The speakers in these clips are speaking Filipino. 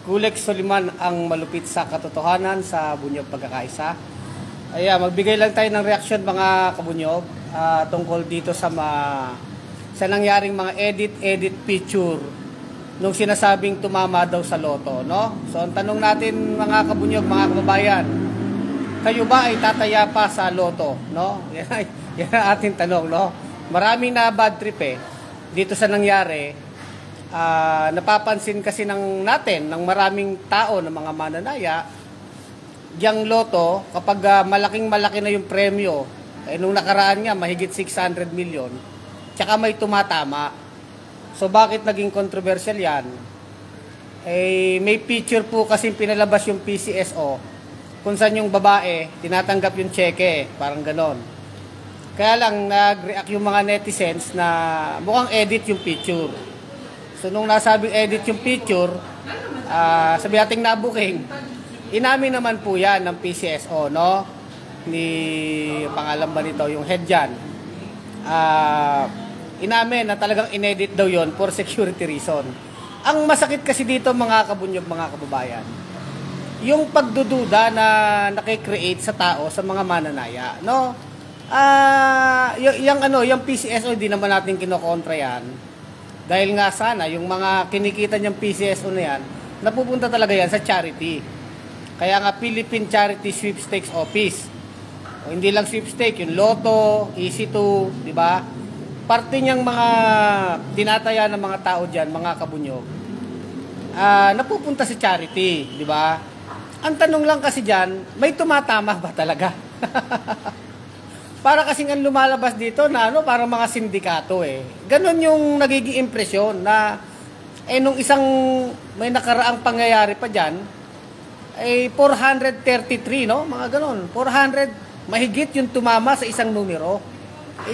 Kulex Soliman ang malupit sa katotohanan sa Bunyog Pagkakaisa. Ayan, magbigay lang tayo ng reaksyon mga kabunyog tungkol dito sa nangyaring mga edit picture nung sinasabing tumama daw sa loto, no? So ang tanong natin mga kabunyog, mga kababayan, kayo ba ay tataya pa sa loto, no? Yan ang ating tanong, no? Maraming na bad trip dito sa nangyari. Napapansin kasi ng maraming tao, ng mga mananaya, yung loto, kapag malaking-malaki na yung premyo, nung nakaraan nga, mahigit 600 million, tsaka may tumatama. So, bakit naging controversial yan? May picture po kasi pinalabas yung PCSO, kung saan yung babae, tinatanggap yung cheque, parang ganon. Kaya lang, nag-react yung mga netizens na mukhang edit yung picture. So, nung nasabing edit yung picture, sabi nating nabuking, inamin naman po yan ng PCSO, no? Pangalan ba nito, yung head dyan. Inamin na talagang inedit daw yon for security reason. Ang masakit kasi dito mga kabunyog, mga kababayan, yung pagdududa na nakikreate sa tao, sa mga mananaya, no? Yung PCSO, hindi naman natin kinokontra yan. Dahil nga sana, yung mga kinikita niyang PCSO na yan, napupunta talaga yan sa charity. Kaya nga, Philippine Charity Sweepstakes Office. O, hindi lang sweepstake, yung Lotto, Easy 2, di ba? Parte niyang mga tinataya ng mga tao dyan, mga kabunyog, napupunta sa charity, di ba? Ang tanong lang kasi dyan, may tumatama ba talaga? Para kasing ang lumalabas dito na parang mga sindikato Ganon yung nagiging impresyon na nung isang may nakaraang pangyayari pa diyan 433, no? Mga ganon. 400 mahigit yung tumama sa isang numero.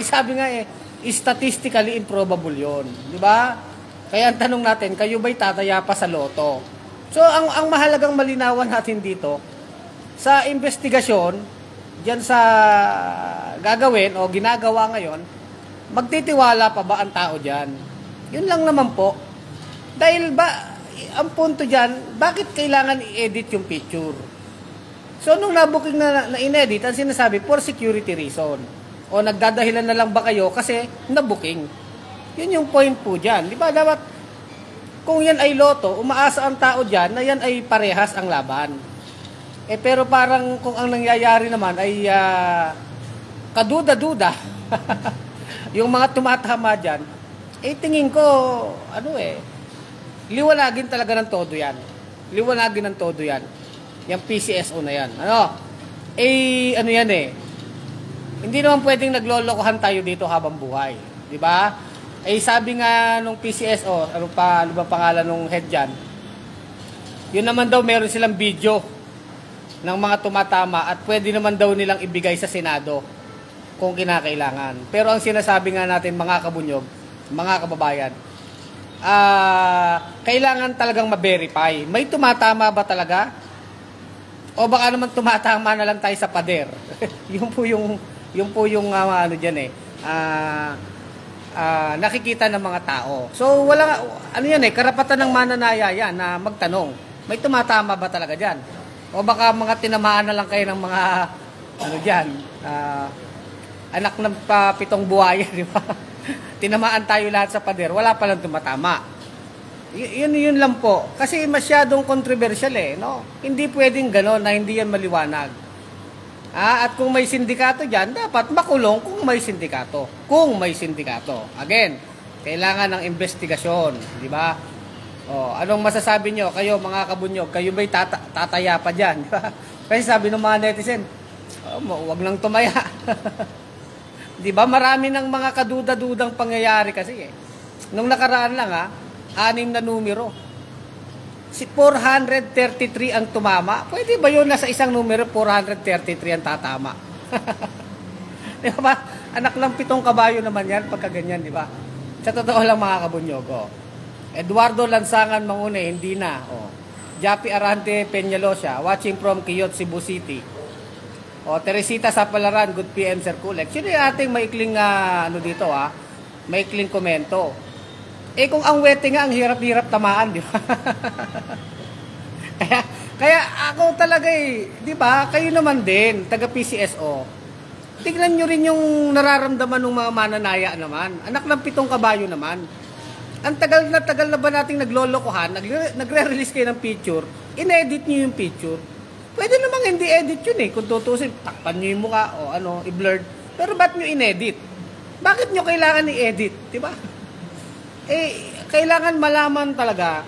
Sabi nga statistically improbable 'yon, di ba? Kaya ang tanong natin, kayo ba'y tataya pa sa loto? So ang mahalagang malinawan natin dito sa investigasyon diyan sa gagawin o ginagawa ngayon, magtitiwala pa ba ang tao diyan? Yun lang naman po. Dahil ang punto diyan, bakit kailangan i-edit yung picture? So nung nabuking na in-edit, ang sinasabi for security reason. O nagdadahilan na lang ba kayo kasi nabuking? Yun yung point po diyan. Di ba dapat kung yan ay loto, umaasa ang tao diyan na yan ay parehas ang laban. Pero parang kung ang nangyayari naman ay kaduda-duda, yung mga tumatama dyan, tingin ko, liwanagin talaga ng todo yan. Liwanagin ng todo yan. Yung PCSO na yan. Hindi naman pwedeng naglolokohan tayo dito habang buhay. Di ba? Sabi nga nung PCSO, ano ba pangalan nung head dyan? Yun naman daw, meron silang video ng mga tumatama at pwede naman daw nilang ibigay sa Senado kung kinakailangan. Pero ang sinasabi nga natin mga kabunyog, mga kababayan, kailangan talagang ma-verify. May tumatama ba talaga? O baka naman tumatama na lang tayo sa pader. Yung po yung nakikita ng mga tao. So wala karapatan ng mananaya yan na magtanong. May tumatama ba talaga diyan? O baka mga tinamaan na lang kayo ng mga anak ng pitong buhaya, di ba? Tinamaan tayo lahat sa pader, wala palang tumatama. Yun lang po. Kasi masyadong controversial no? Hindi pwedeng gano'n na hindi yan maliwanag. At kung may sindikato dyan, dapat makulong kung may sindikato. Kung may sindikato. Again, kailangan ng investigasyon, di ba? Anong masasabi nyo? Kayo mga kabunyog, kayo ba'y tataya pa dyan? Kasi sabi ng mga netizen, wag nang tumaya. Di ba? Marami ng mga kaduda-dudang pangyayari kasi Nung nakaraan lang 6 na numero. 433 ang tumama. Pwede ba yun na sa isang numero 433 ang tatama? Di ba? Anak lang 7 kabayo naman yan pagka ganyan, di ba? Sa totoo lang mga kabunyog, Eduardo Lansangan Mangune, hindi na. Japi Arante Peñalosa, watching from Quiyot, Cebu City. Teresita Sapalaran, good PM Sir Kulex. Yun yung ating maikling maikling komento. Kung ang wete nga, ang hirap-hirap tamaan, di ba? Kaya ako talaga di ba? Kayo naman din, taga PCSO. Tignan nyo rin yung nararamdaman ng mga mananaya naman. Anak ng 7 kabayo naman. Ang tagal na ba nating naglolokohan, nagre-release kayo ng picture, in-edit nyo yung picture. Pwede namang hindi edit yun kung tutusin, takpan nyo yung mukha o i-blurred. Pero ba't nyo in-edit? Bakit nyo kailangan i-edit? Diba? Kailangan malaman talaga.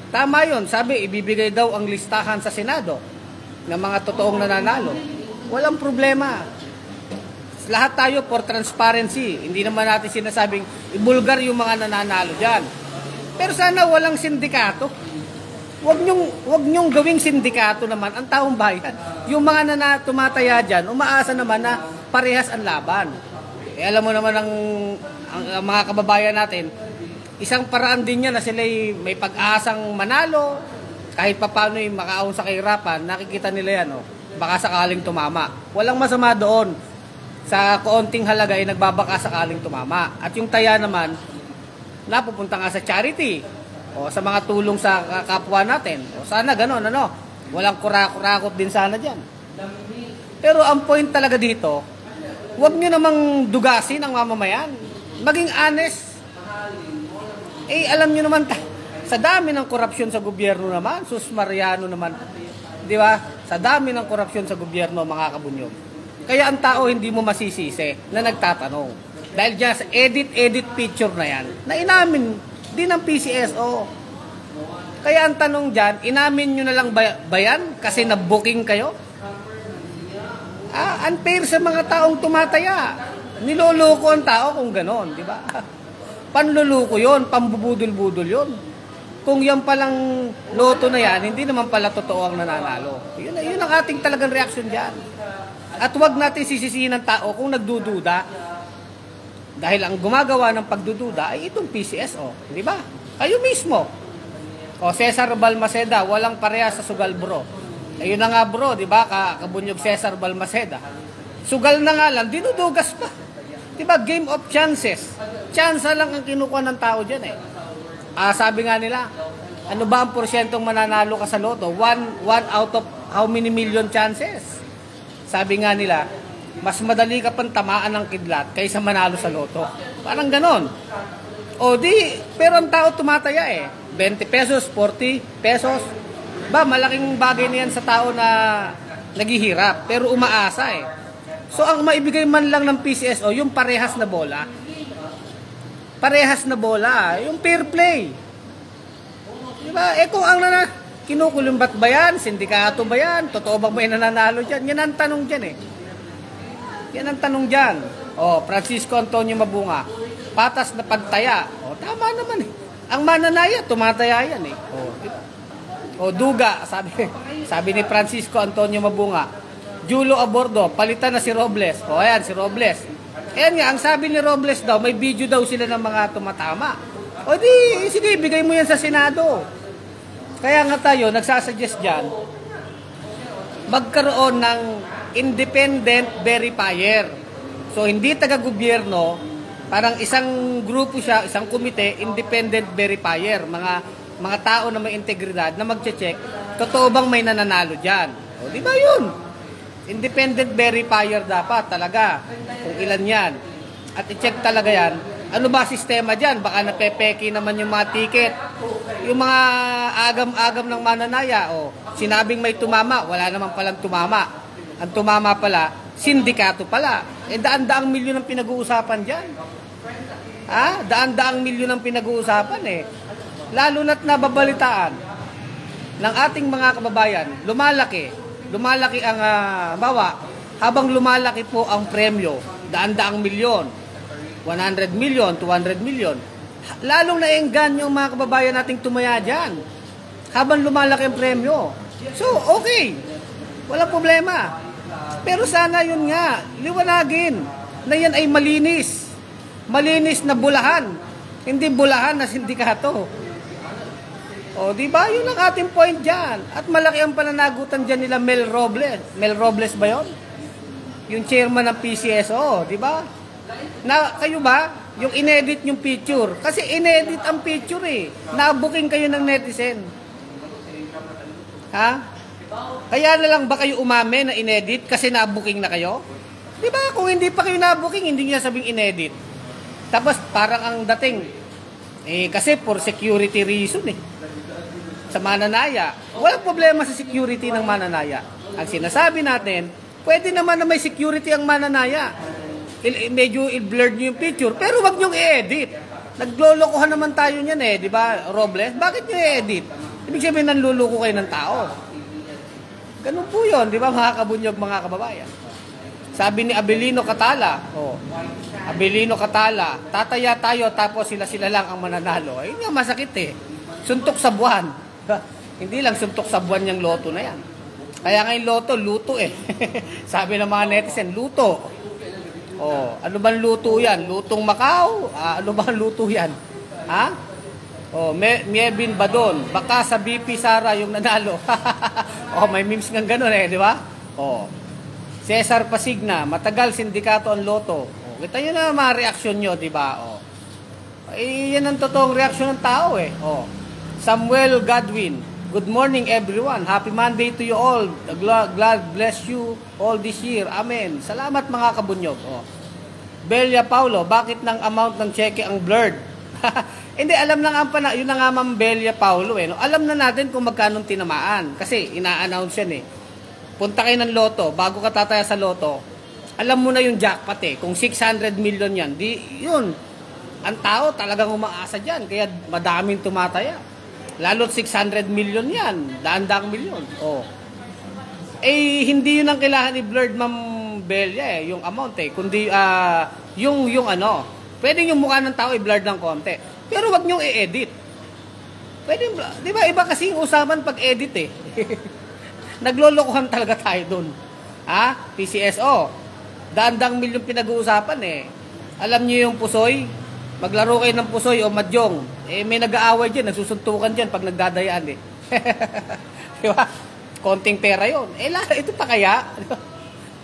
Tama yun, sabi, ibibigay daw ang listahan sa Senado ng mga totoong nananalo. Walang problema. Lahat tayo for transparency. Hindi naman natin sinasabing ibulgar yung mga nananalo dyan. Pero sana walang sindikato. Huwag nyong gawing sindikato naman ang taong bayan. Yung mga tumataya dyan, umaasa naman na parehas ang laban. Alam mo naman ang mga kababayan natin, isang paraan din yan na sila may pag-asang manalo, kahit papano yung makaahon sa kahirapan, nakikita nila yan, baka sakaling tumama. Walang masama doon. Sa kaunting halaga ay nagbabaka sakaling tumama. At yung taya naman, napupunta nga sa charity o sa mga tulong sa kapwa natin. O sana gano'n, walang kurakot din sana dyan. Pero ang point talaga dito, huwag nyo namang dugasin ang mamamayan. Maging honest. Alam nyo naman, sa dami ng korupsyon sa gobyerno naman, sus Mariano naman, di ba? Sa dami ng korupsyon sa gobyerno, mga kabunyog. Kaya ang tao hindi mo masisisi na nagtatanong. Dahil dyan sa edit picture na yan, na inamin din ng PCSO. Kaya ang tanong dyan, inamin nyo na lang ba yan kasi na-booking kayo? Unfair sa mga taong tumataya. Niloloko ang tao kung ganon, di ba? Panluloko yun, pambubudol-budol yun. Kung yan palang loto na yan, hindi naman pala totoo ang nananalo. Yun ang ating talagang reaksyon dyan. At huwag natin sisisihin ng tao kung nagdududa. Dahil ang gumagawa ng pagdududa ay itong PCSO. Di ba? Kayo mismo. O Cesar Balmaceda, walang pareha sa sugal bro. Ayun na nga bro, di ba? Kabunyog Cesar Balmaceda. Sugal na nga lang, dinudugas pa. Di ba? Game of chances. Chance lang ang kinukuha ng tao dyan sabi nga nila, ano ba ang porsyentong mananalo ka sa loto? One out of how many million chances? Sabi nga nila, mas madali ka pang tamaan ng kidlat kaysa manalo sa loto. Parang ganon. Pero ang tao tumataya 20 pesos, 40 pesos. Malaking bagay na yan sa tao na naghihirap, pero umaasa So ang maibigay man lang ng PCSO, yung parehas na bola. Parehas na bola, yung fair play. Diba? Kung ang kinukulumbat ba yan? Sindikato ba yan? Totoo ba may nananalo dyan? Yan ang tanong dyan Yan ang tanong dyan. Francisco Antonio Mabunga, patas na pagtaya. Tama naman Ang mananaya, tumataya yan diba? Duga, sabi ni Francisco Antonio Mabunga, Julo Abordo, palitan na si Robles. Ayan, si Robles. Ayan nga, ang sabi ni Robles daw, may video daw sila ng mga tumatama. Sige, bigay mo yan sa Senado. Kaya nga tayo, nagsasuggest dyan, magkaroon ng independent verifier. So, hindi taga-gobyerno, parang isang grupo siya, isang komite, independent verifier. Mga tao na may integridad na mag-check, totoo bang may nananalo dyan? Di ba yun? Independent verifier dapat talaga, kung ilan yan. At i-check talaga yan. Ano ba sistema dyan? Baka napepeki naman yung mga ticket. Yung mga agam-agam ng mananaya, sinabing may tumama, wala naman palang tumama. Ang tumama pala, sindikato pala. Daan-daang milyon ang pinag-uusapan dyan. Daan-daang milyon ang pinag-uusapan Lalo na't nababalitaan ng ating mga kababayan, lumalaki ang habang lumalaki po ang premyo, daan-daang milyon, 100 million, 200 million. Lalong naenggan yung mga kababayan nating tumaya dyan habang lumalaki ang premyo. So, okay. Walang problema. Pero sana yun nga, liwanagin na yan ay malinis. Malinis na bulahan. Hindi bulahan na sindikato. Di ba? Yun ang ating point dyan. At malaki ang pananagutan dyan nila Mel Robles. Mel Robles ba yun? Yung chairman ng PCSO, di ba? Kayo ba? Yung inedit yung picture. Kasi inedit ang picture Na-booking kayo ng netizen. Ha? Kaya na lang ba kayo umame na inedit kasi na-booking na kayo? Di ba? Kung hindi pa kayo na-booking, hindi niya sabing inedit. Tapos parang ang dating, kasi for security reason sa mananaya. Walang problema sa security ng mananaya. Ang sinasabi natin, pwede naman na may security ang mananaya. Medyo i-blurred nyo yung picture, pero wag nyo i-edit. Naglolokohan naman tayo niyan di ba, Robles? Bakit nyo i-edit? Ibig sabihin, nanluloko kayo ng tao. Ganun po yun, di ba, mga kabunyog, mga kababayan? Sabi ni Abelino Catala, Abelino Catala, tataya tayo tapos sila lang ang mananalo. Yun nga masakit Suntok sa buwan. Hindi lang suntok sa buwan yung loto na yan. Kaya nga yung loto, luto Sabi ng mga netizen, luto. Ano bang luto yan? Lutong Macau? Ano bang luto yan? Ha? Miebin Badon, baka sa BP Sara yung nanalo. May memes nga ganun di ba? Cesar Pasigna, matagal sindikato ang loto. Kita nyo na mga reaksyon nyo, di ba? Yan ang totoong reaksyon ng tao Samuel Godwin, good morning everyone. Happy Monday to you all. God bless you all this year. Amen. Salamat mga kabunyog. Belia Paulo, bakit ng amount ng cheque ang blurred? Hindi, alam na nga yun na nga Ma'am Belia Paulo Alam na natin kung magkano tinamaan. Kasi ina-announce yan Punta kayo ng loto, bago ka tataya sa loto, alam mo na yung jackpot Kung 600 million yan, yun. Ang tao talagang umaasa dyan, kaya madaming tumataya. Lalo't 600 million yan, daan-daang milyon. Hindi yun ang kailangan i-blurred, Ma'am Belia yung amount kundi yung pwede yung mukha ng tao i-blurred ng konti. Pero wag nyo i-edit. Pwede, di ba, iba kasi yung usapan pag-edit Naglolokohan talaga tayo dun. PCSO. Daan-daang milyon pinag-uusapan Alam niyo yung pusoy? Maglaro kayo ng pusoy o madyong. May nag-aaway dyan, nagsusuntukan dyan pag nagdadayaan Di ba? Konting pera yun. Ito pa kaya?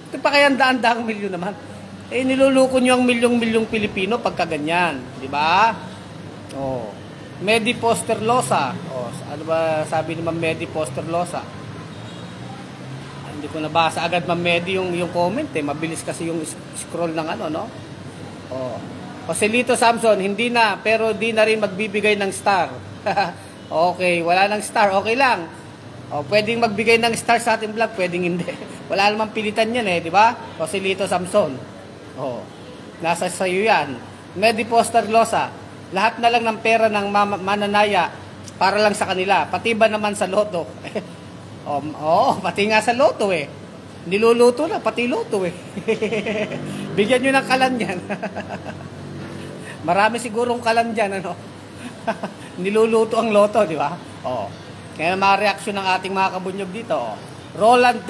Ito pa kaya ang daan-daang milyon naman? Niluluko nyo ang milyong-milyong Pilipino pagka ganyan. Di ba? Medi Poster Losa. Ano ba sabi ni Ma'am Medi Poster Losa? Hindi ko nabasa agad Ma'am Medi yung comment Mabilis kasi yung scroll ng Joselito Samson, hindi na, pero di na rin magbibigay ng star. Okay, wala ng star, okay lang. Pwedeng magbigay ng star sa ating vlog, pwedeng hindi. Wala namang pilitan yan di ba? Joselito Samson. Nasa sayo yan. Medi Poster Losa, lahat na lang ng pera ng mananaya para lang sa kanila, pati ba naman sa loto? Pati nga sa loto niluluto na, pati loto Bigyan nyo ng kalan yan. Marami sigurong kalan dyan, Niluluto ang loto, di ba? Kaya mga reaksyon ng ating mga kabunyog dito, Roland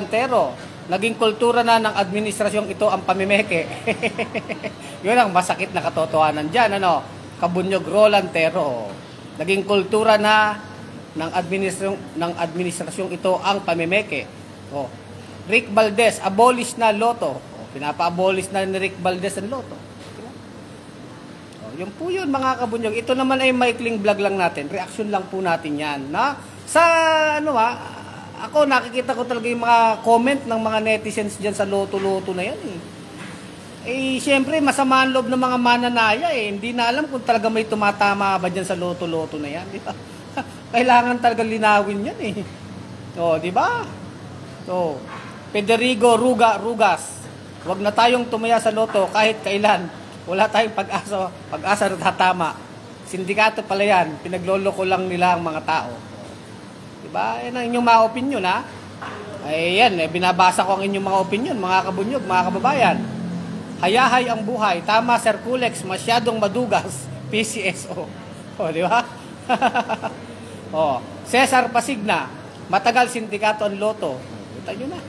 Tero, naging kultura na ng administrasyong ito ang pamimeke. Yun ang masakit na katotohanan dyan, Kabunyog Roland Tero. Naging kultura na ng administrasyong ito ang pamimeke. Rick Valdez, abolish na loto. Pinapa-abolish na ni Rick Valdez ang loto. Yun po yun mga kabunyog. Ito naman ay maikling vlog lang natin. Reaction lang po natin yan. Sa ako nakikita ko talaga yung mga comment ng mga netizens dyan sa loto-loto na yan siyempre masama ang loob ng mga mananaya Hindi na alam kung talaga may tumatama ba dyan sa loto-loto na yan. Di ba? Kailangan talaga linawin yan di ba? Federico Rugas, wag na tayong tumaya sa loto kahit kailan. Wala tayong pag-asa na tatama. Sindikato pala yan, pinagloloko lang nila ang mga tao. Diba? Yan ang inyong mga opinion yan, binabasa ko ang inyong mga opinion, mga kabunyog, mga kababayan. Hayahay ang buhay, tama Sir Kulex, masyadong madugas, PCSO. Di ba? Cesar Pasigna, matagal sindikato ang loto. Kita nyo na.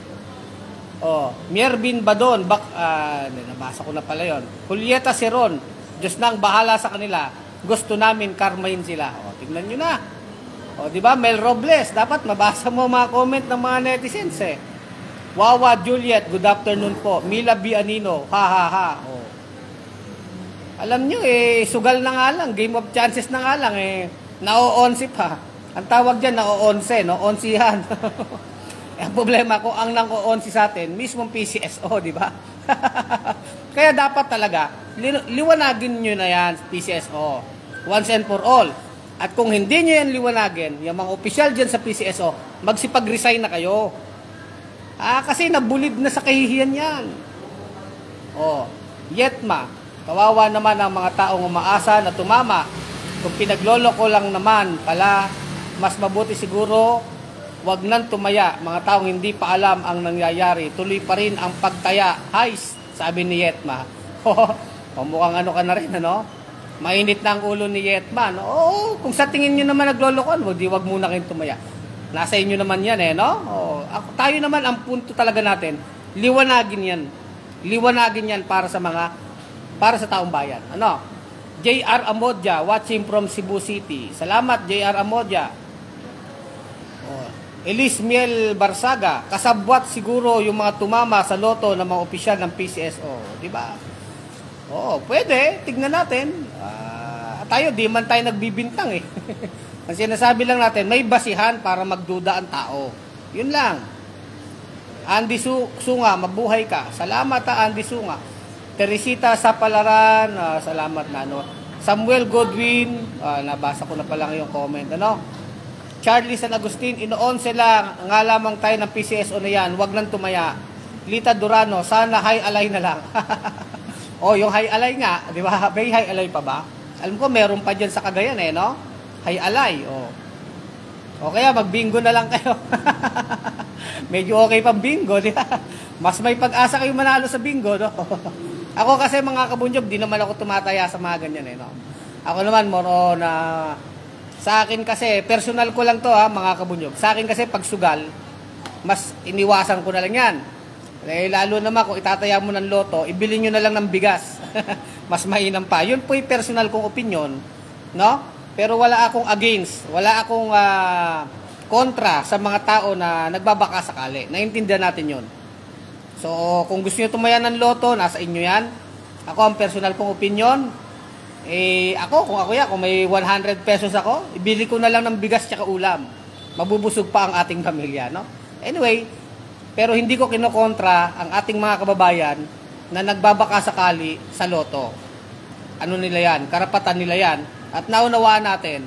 Mierbin Badon, nabasa ko na pala yun. Julieta Seron, Diyos nang bahala sa kanila. Gusto namin karmahin sila. Tignan nyo na. Di ba? Mel Robles, dapat mabasa mo mga comment ng mga netizens Wawa Juliet, good afternoon po. Mila Bianino, ha ha ha. Alam nyo sugal na nga lang, game of chances na nga lang na-o-onsi pa. Ang tawag dyan na o-11, no? Onsihan. Ang problema ko, ang nang-o-11 sa atin, mismong PCSO, di ba? Kaya dapat talaga, liwanagin nyo na yan, PCSO. Once and for all. At kung hindi nyo yan liwanagin, yung mga opisyal dyan sa PCSO, magsipag-resign na kayo. Kasi nabulid na sa kahihiyan yan. Yetma, kawawa naman ang mga taong umaasa na tumama. Kung pinagloloko lang naman pala, mas mabuti siguro, wag nang tumaya. Mga taong hindi pa alam ang nangyayari, tuloy pa rin ang pagtaya. Heist, sabi ni Yetma. Mukhang ano ka na rin, ano? Mainit na ang ulo ni Yetma, no? Kung sa tingin nyo naman naglolokohan, di wag muna kayong tumaya. Nasa inyo naman yan, no? Tayo naman, ang punto talaga natin, liwanagin yan. Liwanagin yan para sa taong bayan. Ano? J.R. Amodja, watching from Cebu City. Salamat, J.R. Amodja. Elise Miel Barsaga, kasabwat siguro yung mga tumama sa loto ng mga opisyal ng PCSO. Diba? Pwede. Tignan natin. Tayo, di man tayo nagbibintang eh. Ang sinasabi lang natin, may basihan para magduda ang tao. Yun lang. Andy Sunga, mabuhay ka. Salamat Andy Sunga. Teresita Sapalaran, salamat na. No? Samuel Godwin, nabasa ko na pa lang yung comment. Ano? Charlie San Agustin, ino-11 lang. Nga lamang tayo ng PCSO na yan. Huwag nang tumaya. Lita Durano, sana high alay na lang. Yung high alay nga. Di ba? May high alay pa ba? Alam ko, meron pa dyan sa Cagayan eh, no? High alay. O kaya mag-bingo na lang kayo. Medyo okay pang bingo, di ba? Mas may pag-asa kayo manalo sa bingo, no? Ako kasi mga kabunjob, di naman ako tumataya sa mga ganyan eh, no? Ako naman, more na... Sa akin kasi, personal ko lang to mga kabunjob. Sa akin kasi, pag sugal, mas iniwasan ko na lang yan. Lalo naman kung itataya mo ng loto, ibili nyo na lang ng bigas. Mas mainam pa. Yun po yung personal kong opinion, no? Pero wala akong against, wala akong kontra sa mga tao na nagbabaka sakali. Naintindihan natin yun. So, kung gusto nyo tumaya ng loto, nasa inyo yan. Ako, ang personal kong opinion, kung may 100 pesos ako, ibili ko na lang ng bigas tsaka ulam. Mabubusog pa ang ating pamilya, no? Anyway, pero hindi ko kinokontra ang ating mga kababayan na nagbabaka sakali sa loto. Ano nila yan? Karapatan nila yan. At naunawaan natin,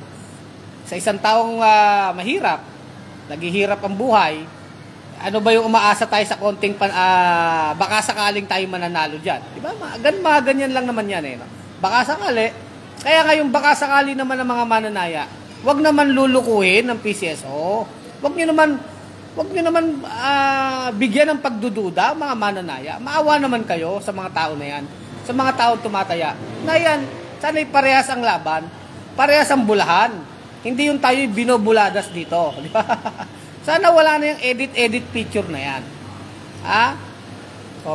sa isang taong mahirap, naghihirap ang buhay, ano ba yung umaasa tayo sa konting baka sakaling tayo mananalo dyan? Diba? Mga ganyan lang naman yan eh, no? Baka sakali. Kaya ngayong baka sakali naman ng mga mananaya, wag naman lulukuhin ng PCSO. Wag nyo naman bigyan ng pagdududa mga mananaya. Maawa naman kayo sa mga tao na yan. Sa mga tao tumataya. Na yan, sana'y parehas ang laban. Parehas ang bulahan. Hindi yung tayo binobuladas dito. Di ba? Sana wala na yung edit picture na yan.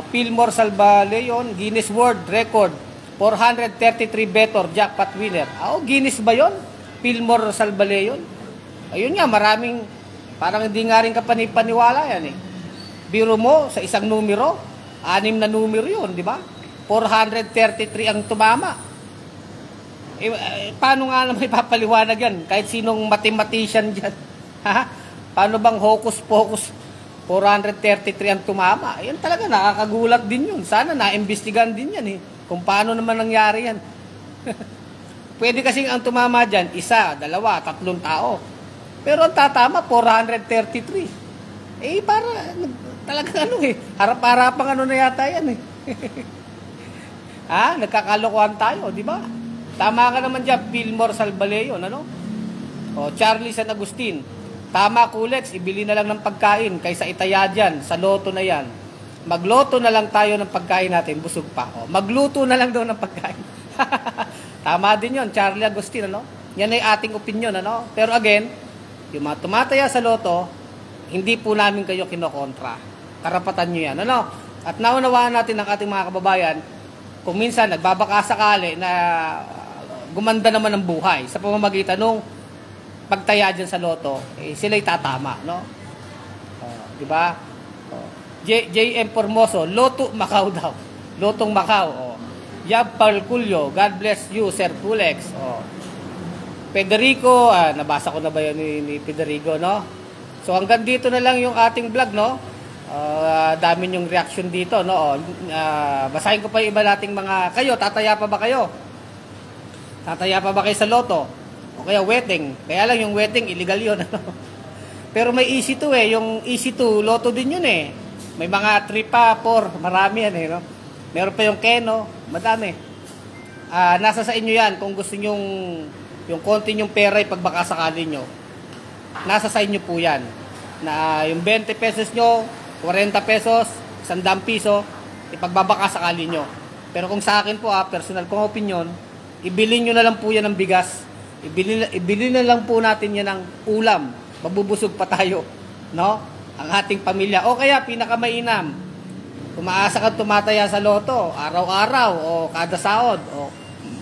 Fillmore Salvaleon, Guinness World Record. 433 better jackpot winner. Guinness ba yun? Fillmore Salvaleon. Ayun nga, maraming, parang hindi nga rin kapanipaniwala yan eh. Biro mo, sa isang numero, 6 na numero yun, di ba? 433 ang tumama. Paano nga naman ipapaliwanag yan? Kahit sinong mathematician dyan. Paano bang hocus-pocus 433 ang tumama? Ayun talaga, nakakagulat din yun. Sana na-imbestigahan din yan eh. Kung paano naman nangyari yan. Pwede kasing ang tumama dyan, 1, 2, 3 tao. Pero ang tatama, 433. Talaga harap-harapang na yata yan eh. Nagkakalokohan tayo, di ba? Tama ka naman dyan, Fillmore Salvaleon, ano? Charlie San Agustin. Tama, Kulex, ibili na lang ng pagkain kaysa itaya dyan, sa loto na yan. Magloto na lang tayo ng pagkain natin, busog pa. Magluto na lang daw ng pagkain. Tama din yon, Charlie Agustin, ano? Yan ay ating opinion, ano? Pero again, yung mga tumataya sa loto, hindi po namin kayo kinokontra. Karapatan nyo yan, ano? At naunawaan natin ang ating mga kababayan, kung minsan nagbabaka sakali na gumanda naman ang buhay sa pamamagitan ng pagtaya dyan sa loto, sila'y tatama, no? Di ba? J.M. Formoso, Loto Macau daw. Lotong Macau. Yab Palculio, God bless you, Sir Pulex. Federico, nabasa ko na ba yun ni Federico, no? So hanggang dito na lang yung ating vlog, no? Dami yung reaction dito, no? Basahin ko pa yung iba nating mga, kayo, tataya pa ba kayo? Tataya pa ba kayo sa loto? O kaya wedding? Kaya lang yung wedding, illegal yun, ano? Pero may easy to yung easy to, loto din yun May mga 3 pa, 4, marami yan no? Meron pa yung keno, madami. Nasa sa inyo yan kung gusto nyong yung konti nyong pera ipagbakasakali nyo. Nasa sa inyo po yan. Na yung 20 pesos nyo, 40 pesos, 100 piso, ipagbabakasakali nyo. Pero kung sa akin po personal kong opinion, ibili nyo na lang po yan ng bigas. Ibili na lang po natin yan ng ulam. Mabubusog pa tayo. No? Ang ating pamilya. O kaya pinakamainam, umaasa kang tumataya sa loto, araw-araw o kada sahod o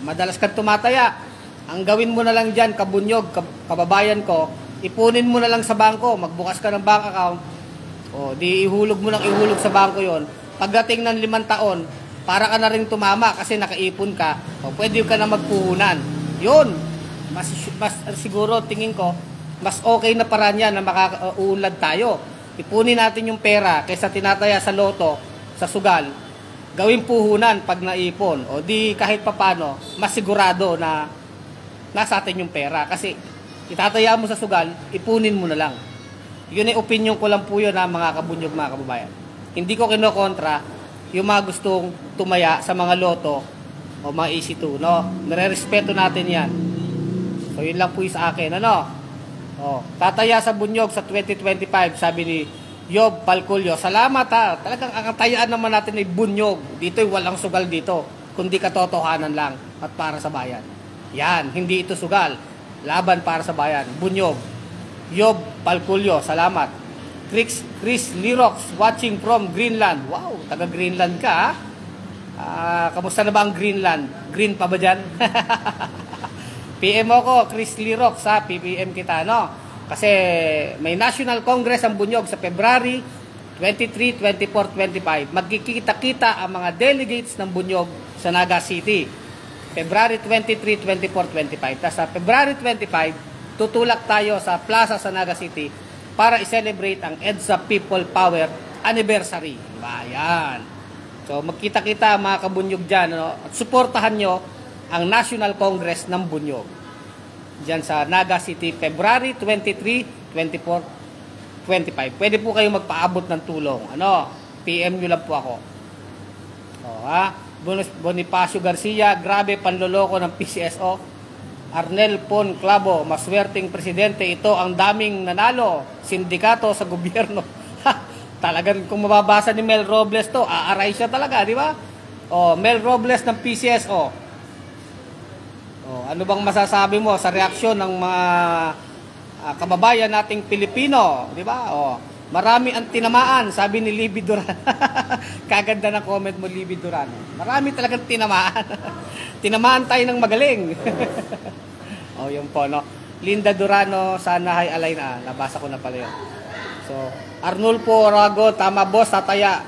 madalas kang tumataya. Ang gawin mo na lang dyan, kabunyog, kababayan ko, ipunin mo na lang sa bangko, magbukas ka ng bank account, o di ihulog mo lang ihulog sa bangko yon. Pagdating ng 5 taon, para ka na rin tumama kasi nakaipon ka, o pwede ka na magpuhunan. Yun, mas siguro tingin ko, mas okay na paraan yan na makauunlad tayo. Ipunin natin yung pera kaysa tinataya sa loto, sa sugal, gawin puhunan pag naipon. O di kahit papano, mas sigurado na nasa atin yung pera. Kasi itataya mo sa sugal, ipunin mo na lang. Yun ay opinion ko lang po yun mga kabunyog, mga kababayan. Hindi ko kinokontra yung mga gustong tumaya sa mga loto o mga easy to, no? Nare-respeto natin yan. So yun lang po yung sa akin, ano? O, tataya sa bunyog sa 2025, sabi ni Yob Palculio. Salamat Talagang ang katayaan naman natin ay bunyog. Dito'y walang sugal dito, kundi katotohanan lang at para sa bayan. Yan, hindi ito sugal. Laban para sa bayan. Bunyog. Yob Palculio, salamat. Chris Lirox, watching from Greenland. Wow, taga Greenland ka kamusta na ba ang Greenland? Green pa ba dyan? PM mo ko, Chris Lirox PPM kita, no? Kasi may National Congress ang bunyog sa February 23, 24, 25. Magkikita-kita ang mga delegates ng bunyog sa Naga City. February 23, 24, 25. Tapos sa February 25, tutulak tayo sa plaza sa Naga City para i-celebrate ang EDSA People Power Anniversary. Diba? Yan. So magkita-kita mga kabunyog dyan, no? At suportahan nyo ang National Congress ng bunyog dyan sa Naga City, February 23, 24, 25. Pwede po kayo magpaabot ng tulong. Ano? PM nyo lang po ako. Bonifacio Garcia, grabe panloloko ng PCSO. Arnel Pon Clavo, maswerteng presidente. Ito ang daming nanalo. Sindikato sa gobyerno. Talagang kung mababasa ni Mel Robles to, aaray siya talaga, di ba? Mel Robles ng PCSO. Ano bang masasabi mo sa reaksyon ng mga kababayan nating Pilipino, di ba? Marami ang tinamaan, sabi ni Libby Duran. Kaganda ng comment mo, Libby Duran. Marami talagang tinamaan. Tinamaan tayo ng magaling. Yun po, no? Linda Durano, sana hay alay na. Nabasa ko na pala yun. So, Arnulfo Orago, tama boss, tataya.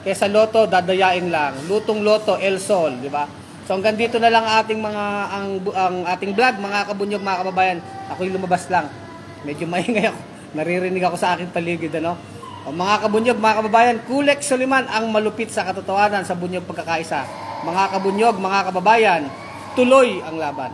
Kesa loto, dadayain lang. Lutong loto, El Sol, di ba? So hanggang dito na lang ating ang ating vlog, mga kabunyog, mga kababayan. Ako'y lumabas lang. Medyo maingay ako. Naririnig ako sa aking paligid, ano? Mga kabunyog, mga kababayan, Kulex Soliman ang malupit sa katotohanan sa bunyog pagkakaisa. Mga kabunyog, mga kababayan, tuloy ang laban.